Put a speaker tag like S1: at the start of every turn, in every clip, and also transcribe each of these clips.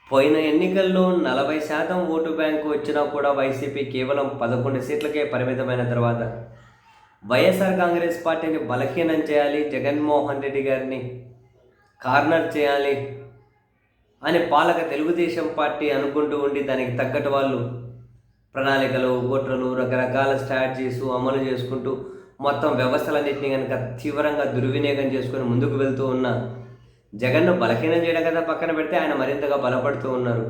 S1: పోయిన ఎన్నికల్లో 40% vote bank వచ్చినా కూడా వైసీపీ కేవలం 11 సీట్లకే పరిమితమైన తర్వాత వైఎస్ఆర్ కాంగ్రెస్ పార్టీని బలహీనం చేయాలి, జగన్మోహన్ రెడ్డి గారిని కార్నర్ చేయాలి అని పాలక తెలుగుదేశం పార్టీ అనుకుంటూ ఉండి దానికి తగ్గట్టు వాళ్ళు ప్రణాళికలు, కుట్రలు, రకరకాల స్ట్రాటజీస్ అమలు చేసుకుంటూ మొత్తం వ్యవస్థలన్నింటినీ కనుక తీవ్రంగా దుర్వినియోగం చేసుకొని ముందుకు వెళ్తూ ఉన్న జగన్ను బలహీనం చేయడం కదా పక్కన పెడితే ఆయన మరింతగా బలపడుతూ ఉన్నారు.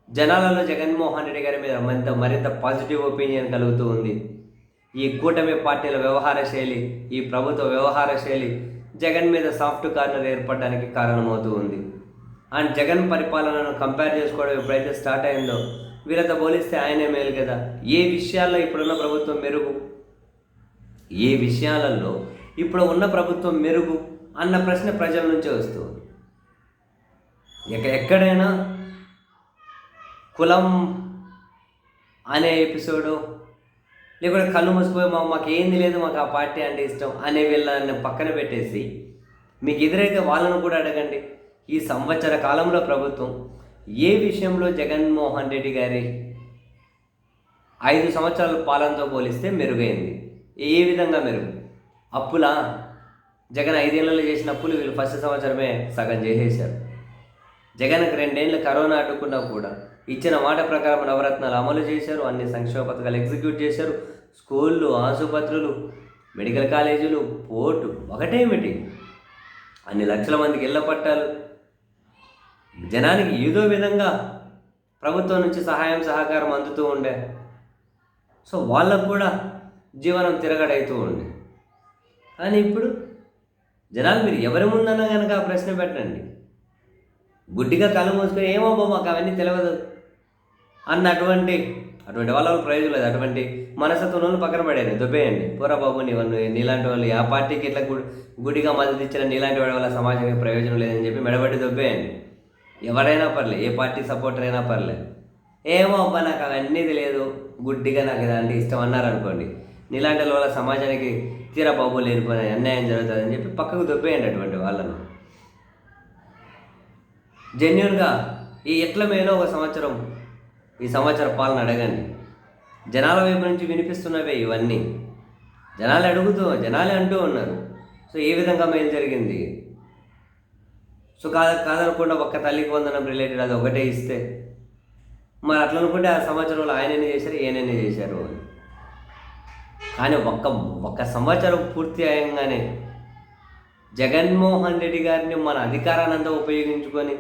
S1: జనాలలో జగన్మోహన్ రెడ్డి గారి మీద మరింత పాజిటివ్ ఒపీనియన్ కలుగుతూ ఉంది. ఈ కూటమి పార్టీల వ్యవహార శైలి, ఈ ప్రభుత్వ వ్యవహార శైలి జగన్ మీద సాఫ్ట్ కార్నర్ ఏర్పడడానికి కారణమవుతూ ఉంది. అండ్ జగన్ పరిపాలనను కంపేర్ చేసుకోవడం ఎప్పుడైతే స్టార్ట్ అయిందో వీళ్ళతో పోలిస్తే ఆయనే మేలు కదా. ఏ విషయాల్లో ఇప్పుడున్న ప్రభుత్వం మెరుగు, ఏ విషయాలలో ఇప్పుడు ఉన్న ప్రభుత్వం మెరుగు అన్న ప్రశ్న ప్రజల నుంచే వస్తుంది. ఎక్కడైనా కులం అనే ఎపిసోడు, లేకపోతే కళ్ళు మూసిపోయి మాకు ఏంది లేదు, మాకు ఆ పార్టీ అంటే ఇష్టం అనే వీళ్ళని పక్కన పెట్టేసి మీకు ఎదురైతే వాళ్ళను కూడా అడగండి. ఈ సంవత్సర కాలంలో ప్రభుత్వం ఏ విషయంలో జగన్మోహన్ రెడ్డి గారి 5 సంవత్సరాల పాలనతో పోలిస్తే మెరుగైంది? ఏ విధంగా మెరుగు? అప్పులా? జగన్ 5 ఏళ్లలో చేసిన అప్పులు వీళ్ళు ఫస్ట్ సంవత్సరమే సగం చేసేశారు. జగన్కి 2 ఏళ్ళు కరోనా అడ్డుకున్నా కూడా ఇచ్చిన మాట ప్రకారం నవరత్నాలు అమలు చేశారు, అన్ని సంక్షేమ పథకాలు ఎగ్జిక్యూట్ చేశారు. స్కూళ్ళు, ఆసుపత్రులు, మెడికల్ కాలేజీలు, పోర్టు, ఒకటేమిటి అన్ని లక్షల మందికి ఇళ్ల పట్టాలు, జనానికి ఏదో విధంగా ప్రభుత్వం నుంచి సహాయం సహకారం అందుతూ ఉండే. సో వాళ్ళకు కూడా జీవనం తిరగడవుతూ ఉండే. కానీ ఇప్పుడు జనాలు మీరు ఎవరి ముందన్నా కనుక ఆ ప్రశ్న పెట్టండి, గుడ్డిగా కళ్ళు మూసుకొని ఏమో మాకు అవన్నీ తెలియదు అటువంటి వాళ్ళ ప్రయోజనం లేదు. అటువంటి మనస్తత్వం పక్కన పడేయండి, దుబ్బేయండి. పోరా బాబు నీలాంటి వాళ్ళు ఆ పార్టీకి ఇట్లా గుడిగా మద్దతు ఇచ్చిన నీలాంటి వాడి వల్ల సమాజానికి ప్రయోజనం లేదని చెప్పి మెడబడి దుబ్బేయండి. ఎవరైనా పర్లేదు, ఏ పార్టీ సపోర్టర్ అయినా పర్లేదు. ఏమో అబ్బా నాకు అవన్నీ తెలియదు, గుడ్డిగా నాకు ఇదంటే ఇష్టం అన్నారనుకోండి, నీలాంటి వాళ్ళ సమాజానికి తీరా బాబు లేనిపోయిన అన్యాయం జరుగుతుందని చెప్పి పక్కకు దొబ్బేయండి అటువంటి వాళ్ళను. జెన్యున్గా ఈ ఎట్ల మేలో ఒక సంవత్సరం, ఈ సంవత్సర పాలన అడగండి. జనాల వైపు నుంచి వినిపిస్తున్నవే ఇవన్నీ. జనాలే అంటూ ఉన్నారు. సో ఏ విధంగా మేలు జరిగింది? సో కాదనకుండా ఒక్క తల్లికి వందనం రిలేటెడ్ అది ఒకటే ఇస్తే మరి అట్లా అనుకుంటే ఆ సంవత్సరంలో ఆయననే చేశారు, ఈయననే చేశారు అని. కానీ ఒక్క సంవత్సరం పూర్తి అయ్యంగానే జగన్మోహన్ రెడ్డి గారిని మన అధికారానంతా ఉపయోగించుకొని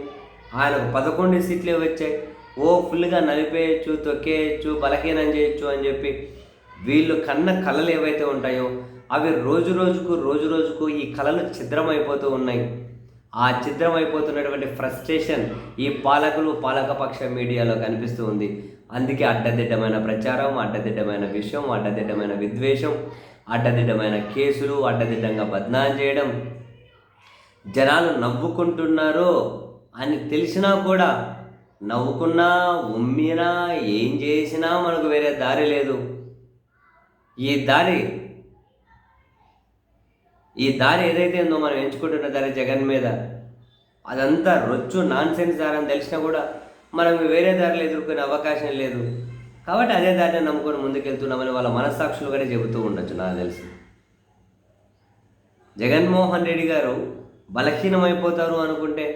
S1: ఆయనకు 11 సీట్లే వచ్చాయి. ఫుల్గా నలిపేయచ్చు, తొక్కేయచ్చు, బలహీనం చేయొచ్చు అని చెప్పి వీళ్ళు కన్న కళలు ఏవైతే ఉంటాయో అవి రోజు రోజుకు ఈ కళలు ఛిద్రమైపోతూ ఉన్నాయి. ఆ ఛిద్రమైపోతున్నటువంటి ఫ్రస్ట్రేషన్ ఈ పాలకపక్ష మీడియాలో కనిపిస్తూ ఉంది. అందుకే అడ్డదిడ్డమైన ప్రచారం, అడ్డదిడ్డమైన విషయం, అడ్డదిడ్డమైన విద్వేషం, అడ్డదిడ్డమైన కేసులు, అడ్డదిడ్డంగా బద్నాం చేయడం. జనాలు నవ్వుకుంటున్నారు అని తెలిసినా కూడా నవ్వుకున్నా, ఉమ్మినా, ఏం చేసినా మనకు వేరే దారి లేదు. ఈ దారి ఏదైతే ఉందో మనం ఎంచుకుంటున్న దారి జగన్ మీద, అదంతా రొచ్చు నాన్సెన్స్ దారి అని తెలిసినా కూడా మనం వేరే దారిలో ఎదుర్కొనే అవకాశం లేదు. కాబట్టి అదే దారిని నమ్ముకొని ముందుకెళ్తున్నామని వాళ్ళ మనస్సాక్షులు కూడా చెబుతూ ఉండొచ్చు. నాకు తెలిసి జగన్మోహన్ రెడ్డి గారు బలహీనమైపోతారు అనుకుంటే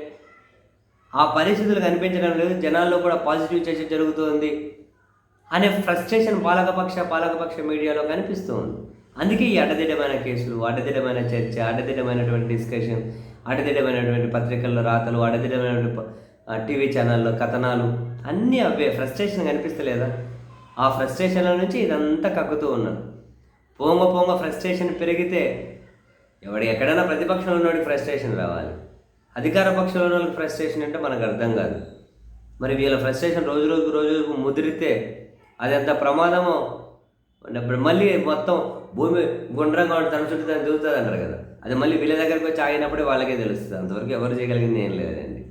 S1: ఆ పరిస్థితులు కనిపించడం లేదు. జనాల్లో కూడా పాజిటివ్ చర్చ జరుగుతుంది అనే ఫ్రస్ట్రేషన్ పాలకపక్ష మీడియాలో కనిపిస్తూ ఉంది. అందుకే ఈ అడ్డదిడ్డమైన కేసులు, అడ్డదిడ్డమైన చర్చ, అడ్డదిడ్డమైనటువంటి డిస్కషన్, అడ్డదిడ్డమైనటువంటి పత్రికల్లో రాతలు, అడ్డదిడ్డమైనటువంటి టీవీ ఛానల్లో కథనాలు అన్నీ అవే. ఫ్రస్ట్రేషన్ కనిపిస్తలేదా? ఆ ఫ్రస్ట్రేషన్ల నుంచి ఇదంతా కక్కుతూ ఉన్నాను. పోంగ ఫ్రస్ట్రేషన్ పెరిగితే ఎక్కడైనా ప్రతిపక్షంలో ఉన్నవాడికి ఫ్రస్ట్రేషన్ రావాలి. అధికార పక్షంలో ఉన్న వాళ్ళకి ఫ్రస్ట్రేషన్ అంటే మనకు అర్థం కాదు. మరి వీళ్ళ ఫ్రస్ట్రేషన్ రోజు ముదిరితే అది ఎంత ప్రమాదమో. మళ్ళీ మొత్తం భూమి గుండ్రంగా తన చుట్టూ తను దిగుతుంది అంటారు కదా, అది మళ్ళీ వీళ్ళ దగ్గరికి వచ్చి ఆగినప్పుడే వాళ్ళకే తెలుస్తుంది. అంతవరకు ఎవరు చేయగలిగింది ఏం లేదండి.